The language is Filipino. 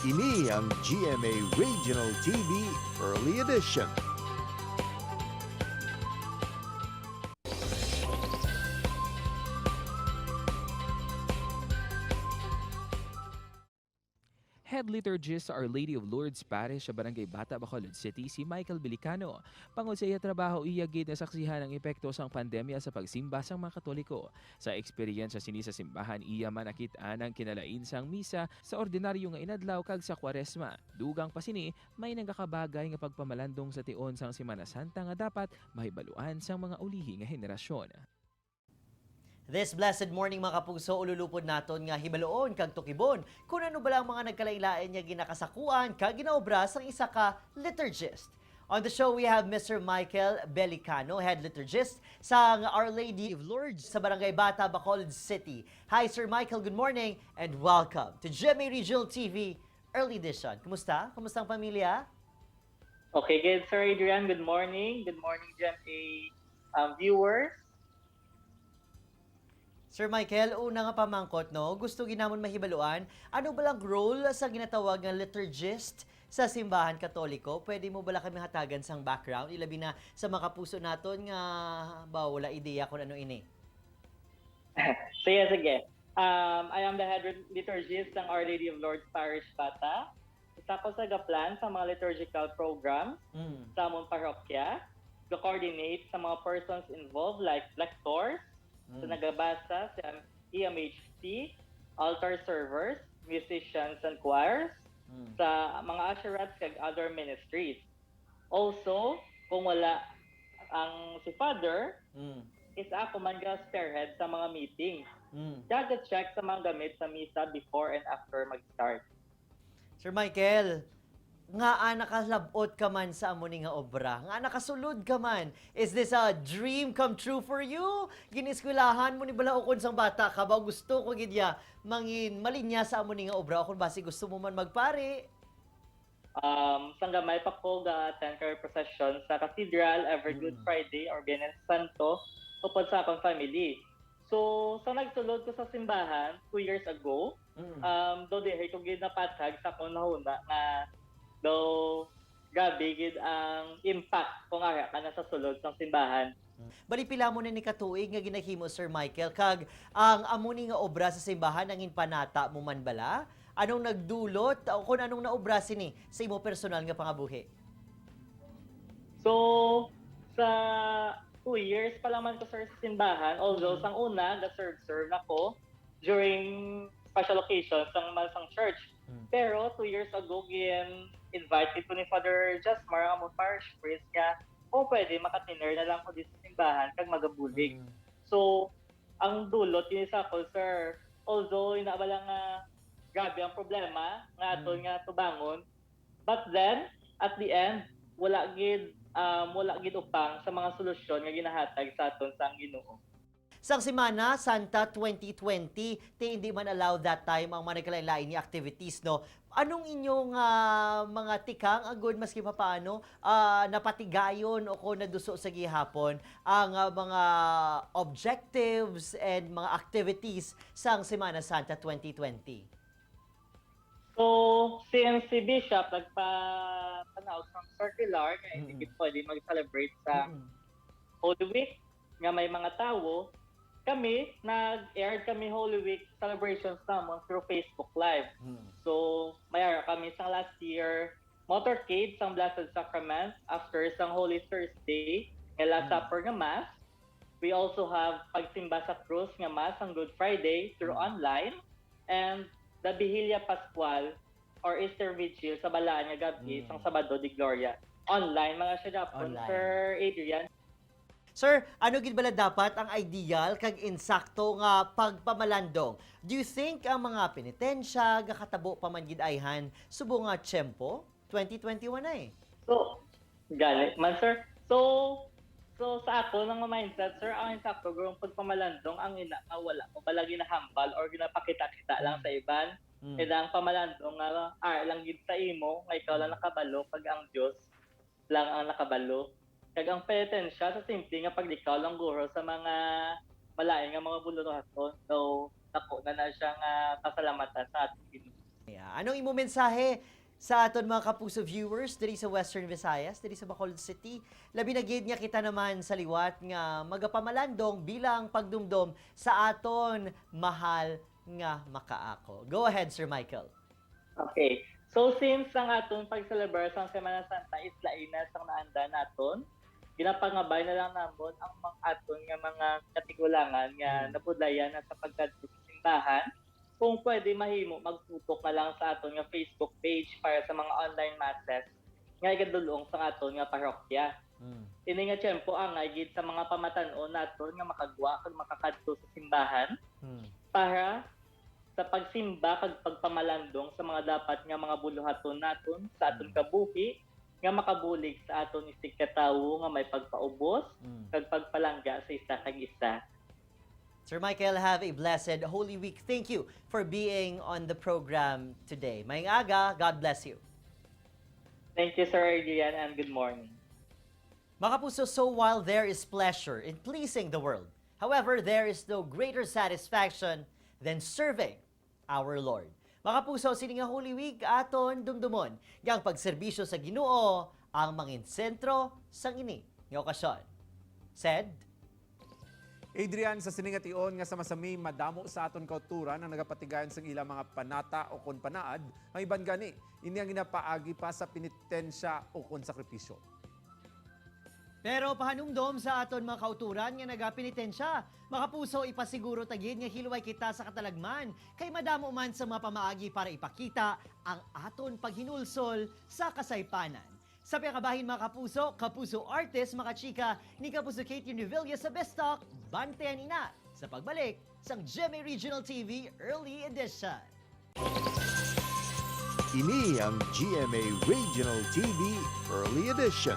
Ini ang GMA Regional TV Early Edition. Head liturgist sa Our Lady of Lourdes Parish sa Barangay Bata, Bacolod City, si Michael Bilicano. Pangod sa iya trabaho, iyagid na saksihan ang epekto sang pandemya sa pagsimba sang mga Katoliko. Sa eksperyensya sini sa simbahan, iya manakit-an ang kinalain sang misa sa ordinaryo nga inadlaw kag sa Kwaresma. Dugang pa sini, may nagakabagay nga pagpamalandong sa tion sang Semana Santa nga dapat mahibaluan sang mga ulihi nga henerasyon. This blessed morning mga kapuso, ululupod naton nga hibaloon kag tukibon kung ano ba lang mga nagkalailain niya ginakasakuan kag ginaobra sang isa ka liturgist. On the show, we have Mr. Michael Bilicano, head liturgist sa Our Lady of Lourdes sa Barangay Bata, Bacolod City. Hi Sir Michael, good morning and welcome to GMA Regional TV Early Edition. Kumusta? Kumusta ang pamilya? Okay, good. Sir Adrian, good morning. Good morning, GMA viewers. Sir Michael, una nga pamangkot, no? Gusto ginamon mahibaluan, ano ba lang role sa ginatawag nga liturgist sa simbahan Katoliko? Pwede mo bala kami hatagan sang background? Ilabi na sa mga kapuso naton nga ba wala ideya kung ano ini. Sige. I am the head liturgist ng Our Lady of Lourdes Parish Bata. Isa ko sa gaplan sa mga liturgical programs sa among parokya. To-coordinate sa mga persons involved like lectors, sa nagabasa sa EMHC, altar servers, musicians and choirs, sa mga usherettes kag other ministries. Also, kung wala ang si Father, is ako man ga spearhead sa mga meeting. Check sa mga gamit sa misa before and after mag-start. Sir Michael, nga nakalabot ka man sa amo ni nga obra, nga nakasulod ka man. Is this a dream come true for you? Giniskwelahan mo ni balaokon sang bata ka ba gusto ko gidya mangin malinya sa amo ni nga obra o kung basi gusto mo man magpari? Sanggamay pa ko ga-attend ka procession sa cathedral every Good Friday or Biyernes Santo upod sa akong family. So, sa nagsulod ko sa simbahan 2 years ago, do dihay ko ginapatag sa akong nahuna nga do gabi gid ang impact kung ara ka na sa sulod ng simbahan. Bali pila mo na ni katuig nga ginahimo Sir Michael kag ang amo ni nga obra sa simbahan ang panata mo man bala? Anong nagdulot o kung anong naobra sini sa imo personal nga pangabuhi? So, sa 2 years pa lang man ko sir sa simbahan, although sang una, ga-serve nako during special occasions sang church. Pero 2 years ago, invited ko ni Father Jasmar, ang among parish priest, nga, pwede makatiner na lang ko dito sa simbahan kag magabulig. So, ang dulot yun sa ako, sir, although inaabala nga grabe ang problema nga aton nga tubangon, but then, at the end, wala gid upang sa mga solusyon nga ginahatag sa aton sang Ginoo. Sang Semana Santa 2020, hindi man allow that time ang mga nagkalain-lain ni activities, no? Anong inyong mga tikang agud maski papaano napatigayon o kung naduso sa gihapon ang mga objectives and mga activities sang Semana Santa 2020? So, since si Bishop nagpa-announce ng circular nga hindi pwede mag-celebrate sa Holy Week nga may mga tao, kami, nag-aired kami Holy Week celebrations naman through Facebook Live. So, mayroon kami sa last year, motorcade sa Blessed Sacrament after sang Holy Thursday, nga Last Supper nga Mass. We also have pagsimba sa Cruz nga Mass ang Good Friday through online. And the Vigilia Pascual or Easter Vigil sa Balaan nga gabi sang Sabado de Gloria. Online, mga siya Japon. Sir Adrian. Sir, ano gid bala dapat ang ideal kag insakto nga pagpamalandong? Do you think ang mga penitensya gakatabo pa man gid ayhan subo nga tiyempo 2021 na eh? So, ganit man sir. So sa ako ng mindset sir, ang insakto gawang pagpamalandong ang ina nga wala mo bala ginahambal or ginapakita-kita lang sa iban. Kaya ang pamalandong nga lang gid sa imo nga ikaw lang nakabalo pag ang Dios lang ang nakabalo. Kag ang penitensya sa simple nga paglikaw lang guro sa mga malain nga mga buluraton. So, nako na siya nga pasalamatan sa ating Ginoo. Yeah. Anong imo mensahe sa aton mga kapuso viewers diri sa Western Visayas, diri sa Bacolod City? Labi na gid nga kita naman sa liwat nga magapamalandong bilang pagdumdom sa aton mahal nga makaako. Go ahead, Sir Michael. Okay. So since ang aton pag-celebrate sa Semana Santa is lainas ang naanda naton, ginapangabay na lang namon ang mga aton nga mga katigulangan nga napudlayan na sa pagkadto sa simbahan. Kung pwede mahimo, magtutok na lang sa aton nga Facebook page para sa mga online masses nga igadulong sa aton nga parokya. Ini nga tiyempo ang gid sa mga pamatan-on naton nga makagwa kag makakadto sa simbahan para sa pagsimba kag pagpamalandong sa mga dapat nga mga buluhaton naton sa aton kabuhi nga makabulig sa aton isig katawo nga may pagpaubos kag pagpalangga sa isa kag isa. Sir Michael, have a blessed Holy Week. Thank you for being on the program today. Maayong aga, God bless you. Thank you, Sir Adrian, and good morning. Mga kapuso, so while there is pleasure in pleasing the world, however, there is no greater satisfaction than serving our Lord. Mga kapuso, sini nga Holy Week aton dumdumon yang pagserbisyo sa Ginoo ang mangin sentro sang ini nga okasyon. Said Adrian, sa siningation nga sama-sami madamo sa aton kauturan ang nagapatigayon sa ilang mga panata o kon panaad, ang iban gani, ini ang ginapaagi pa sa penitensya o kon sakripisyo. pero pahanungdom sa aton mga kauturan nga nagapinitensya. Mga puso, ipasiguro tagid nga hilway kita sa katalagman kay madamo man sa mga pamaagi para ipakita ang aton paghinulsol sa kasaypanan. Sa piyakabahin mga kapuso, kapuso artist mga chika ni Kapuso Kate Univilla sa Best Talk, bantayan ina sa pagbalik sa GMA Regional TV Early Edition. Ini ang GMA Regional TV Early Edition.